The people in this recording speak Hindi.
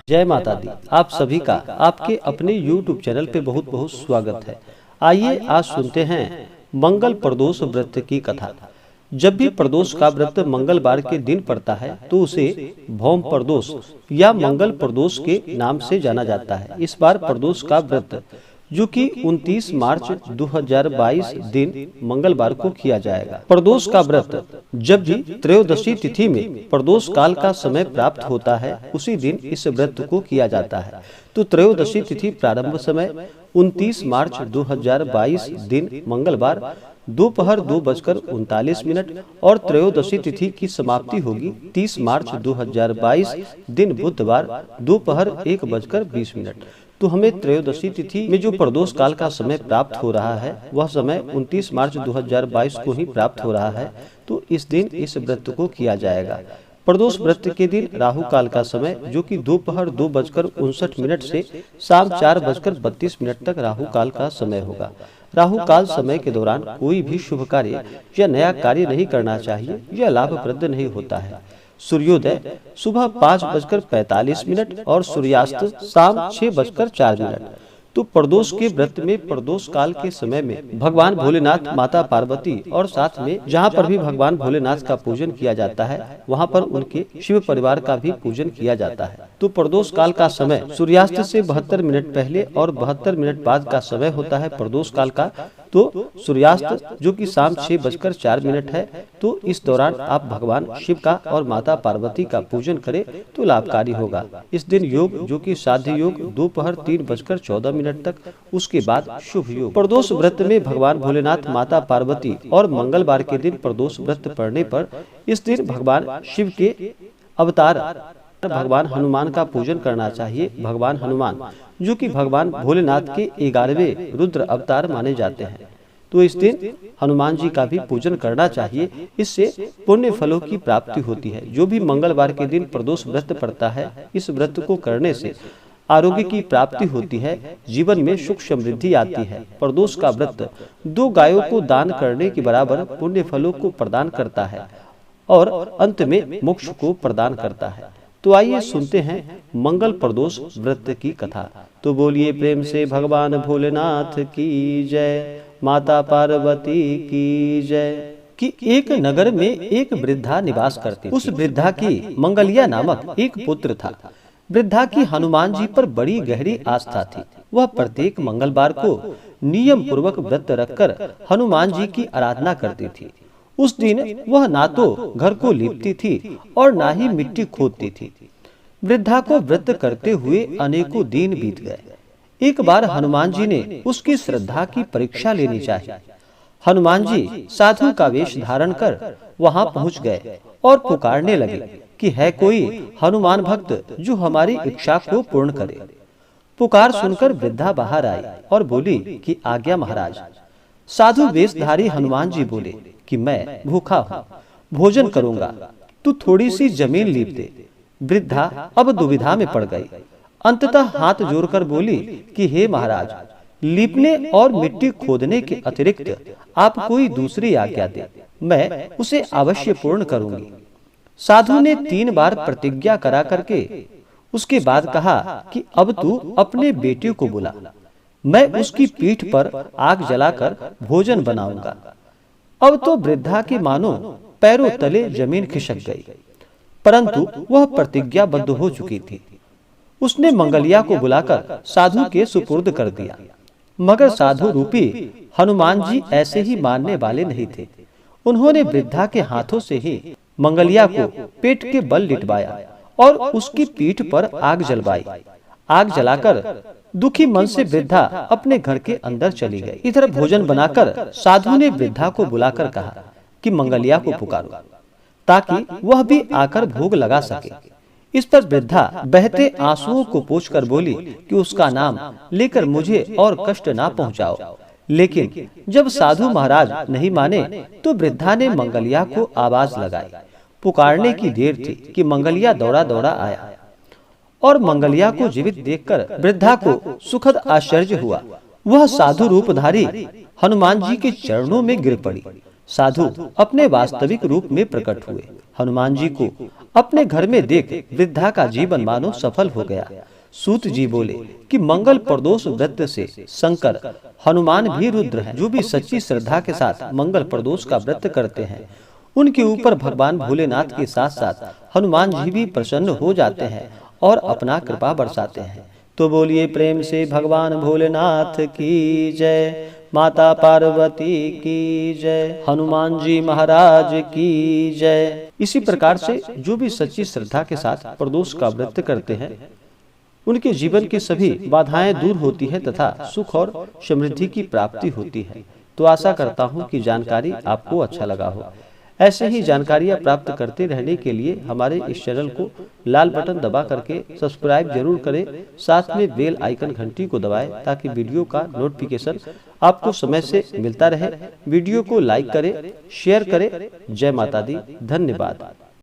जय माता दी। आप सभी का आपके अपने YouTube चैनल पे बहुत बहुत स्वागत है। आइए आज सुनते हैं मंगल प्रदोष व्रत की कथा। जब भी प्रदोष का व्रत मंगलवार के दिन पड़ता है तो उसे भौम प्रदोष या मंगल प्रदोष के नाम से जाना जाता है। इस बार प्रदोष का व्रत जो कि 29 मार्च 2022 दिन मंगलवार को किया जाएगा। प्रदोष का व्रत जब भी त्रयोदशी तिथि में प्रदोष काल का समय प्राप्त होता है उसी दिन इस व्रत को किया जाता है। तो त्रयोदशी तिथि प्रारंभ समय 29 मार्च 2022 दिन मंगलवार दोपहर 2:39 और त्रयोदशी तिथि की समाप्ति होगी 30 मार्च 2022 दिन बुधवार दोपहर 1:20। तो हमें त्रयोदशी तिथि में जो प्रदोष काल का समय प्राप्त हो रहा है वह समय 29 मार्च 2022 को ही प्राप्त हो रहा है। तो इस दिन इस व्रत को किया जाएगा। प्रदोष व्रत के दिन राहु काल का समय जो कि दोपहर 2:59 से शाम 4:32 तक राहु काल का समय होगा। राहु काल समय के दौरान कोई भी शुभ कार्य या नया कार्य नहीं करना चाहिए, यह लाभप्रद नहीं होता है। सूर्योदय सुबह 5:45 और सूर्यास्त शाम 6:04। तो प्रदोष के व्रत में प्रदोष काल के समय में भगवान भोलेनाथ, माता पार्वती और साथ में जहाँ पर भी भगवान भोलेनाथ का पूजन किया जाता है वहाँ पर उनके शिव परिवार का भी पूजन किया जाता है। तो प्रदोष काल का समय सूर्यास्त से 72 मिनट पहले और 72 मिनट बाद का समय होता है प्रदोष काल का। तो सूर्यास्त जो कि शाम 6:04 है। तो इस दौरान आप भगवान शिव का और माता पार्वती का पूजन करें तो लाभकारी होगा। इस दिन योग जो कि साध्य योग दोपहर 3:14 तक, उसके बाद शुभ योग। प्रदोष व्रत में भगवान भोलेनाथ, माता पार्वती और मंगलवार के दिन प्रदोष व्रत पड़ने पर इस दिन भगवान शिव के अवतार भगवान हनुमान का पूजन करना चाहिए। भगवान हनुमान जो कि भगवान भोलेनाथ के 11वें रुद्र अवतार माने जाते हैं। तो इस दिन हनुमान जी का भी पूजन करना चाहिए, इससे पुण्य फलों की प्राप्ति होती है। जो भी मंगलवार के दिन प्रदोष व्रत पड़ता है इस व्रत को करने से आरोग्य की प्राप्ति होती है, जीवन में सुख समृद्धि आती है। प्रदोष का व्रत 2 गायों को दान करने के बराबर पुण्य फलों को प्रदान करता है और अंत में मोक्ष को प्रदान करता है। तो आइए सुनते हैं मंगल प्रदोष व्रत की कथा। तो बोलिए प्रेम से भगवान भोलेनाथ की जय, माता पार्वती की जय। कि एक नगर में एक वृद्धा निवास करती थी। उस वृद्धा की मंगलिया नामक एक पुत्र था। वृद्धा की हनुमान जी पर बड़ी गहरी आस्था थी। वह प्रत्येक मंगलवार को नियम पूर्वक व्रत रखकर हनुमान जी की आराधना करती थी। उस दिन वह ना तो घर को लीपती थी और ना ही मिट्टी खोदती थी। वृद्धा को व्रत करते हुए अनेकों दिन बीत गए। एक बार हनुमान जी ने उसकी श्रद्धा की परीक्षा लेनी चाहिए। हनुमान जी साधु का वेश धारण कर वहां पहुंच गए और पुकारने लगे कि है कोई हनुमान भक्त जो हमारी इच्छा को पूर्ण करे। पुकार सुनकर वृद्धा बाहर आई और बोली कि आज्ञा महाराज। साधु वेशधारी हनुमान जी बोले कि मैं भूखा हूँ, भोजन करूंगा, तू थोड़ी सी जमीन लीप दे। वृद्धा अब दुविधा में पड़ गई। अंततः हाथ जोड़कर बोली कि हे महाराज, लीपने और मिट्टी खोदने के अतिरिक्त आप कोई दूसरी आज्ञा दे, मैं उसे अवश्य पूर्ण करूंगी। साधु ने 3 बार प्रतिज्ञा करा करके उसके बाद कहा कि अब तू अपने बेटे को बुला, मैं उसकी पीठ पर आग जलाकर भोजन बनाऊंगा। अब तो वृद्धा के मानो पैरों तले जमीन खिसक गई, परंतु वह प्रतिज्ञाबद्ध हो चुकी थी। उसने मंगलिया को बुलाकर साधु के सुपुर्द कर दिया, मगर साधु रूपी हनुमान जी ऐसे ही मानने वाले नहीं थे। उन्होंने वृद्धा के हाथों से ही मंगलिया को पेट के बल लिटवाया और उसकी पीठ पर आग जलवाई। आग जलाकर दुखी मन से वृद्धा अपने घर के अंदर चली गई। इधर भोजन बनाकर साधु ने वृद्धा को बुलाकर कहा कि मंगलिया को पुकारो ताकि वह भी आकर भोग लगा सके। इस पर वृद्धा बहते आंसुओं को पोंछकर बोली कि उसका नाम लेकर मुझे और कष्ट ना पहुंचाओ। लेकिन जब साधु महाराज नहीं माने तो वृद्धा ने मंगलिया को आवाज लगाई। पुकारने की देर थी कि मंगलिया दौड़ा दौड़ा आया और मंगलिया को जीवित देखकर वृद्धा को सुखद आश्चर्य हुआ। वह साधु रूपधारी हनुमान जी के चरणों में गिर पड़ी। साधु अपने वास्तविक रूप में प्रकट हुए। हनुमान जी को अपने घर में देख वृद्धा का जीवन मानो सफल हो गया। सूत जी बोले कि मंगल प्रदोष व्रत से शंकर हनुमान भी रुद्र हैं। जो भी सच्ची श्रद्धा के साथ मंगल प्रदोष का व्रत करते हैं उनके ऊपर भगवान भोलेनाथ के साथ साथ हनुमान जी भी प्रसन्न हो जाते हैं और अपना कृपा बरसाते हैं। तो बोलिए प्रेम से भगवान भोलेनाथ की जय, माता पार्वती की जय, हनुमान जी महाराज की जय। इसी प्रकार से जो भी सच्ची श्रद्धा के साथ प्रदोष का व्रत करते हैं उनके जीवन की सभी बाधाएं दूर होती है तथा सुख और समृद्धि की प्राप्ति होती है। तो आशा करता हूं कि जानकारी आपको अच्छा लगा हो। ऐसे ही जानकारियां प्राप्त करते रहने के लिए हमारे इस चैनल को लाल बटन दबा करके सब्सक्राइब जरूर करें, साथ में बेल आइकन घंटी को दबाएं ताकि वीडियो का नोटिफिकेशन आपको समय से मिलता रहे। वीडियो को लाइक करें, शेयर करें। जय माता दी, धन्यवाद।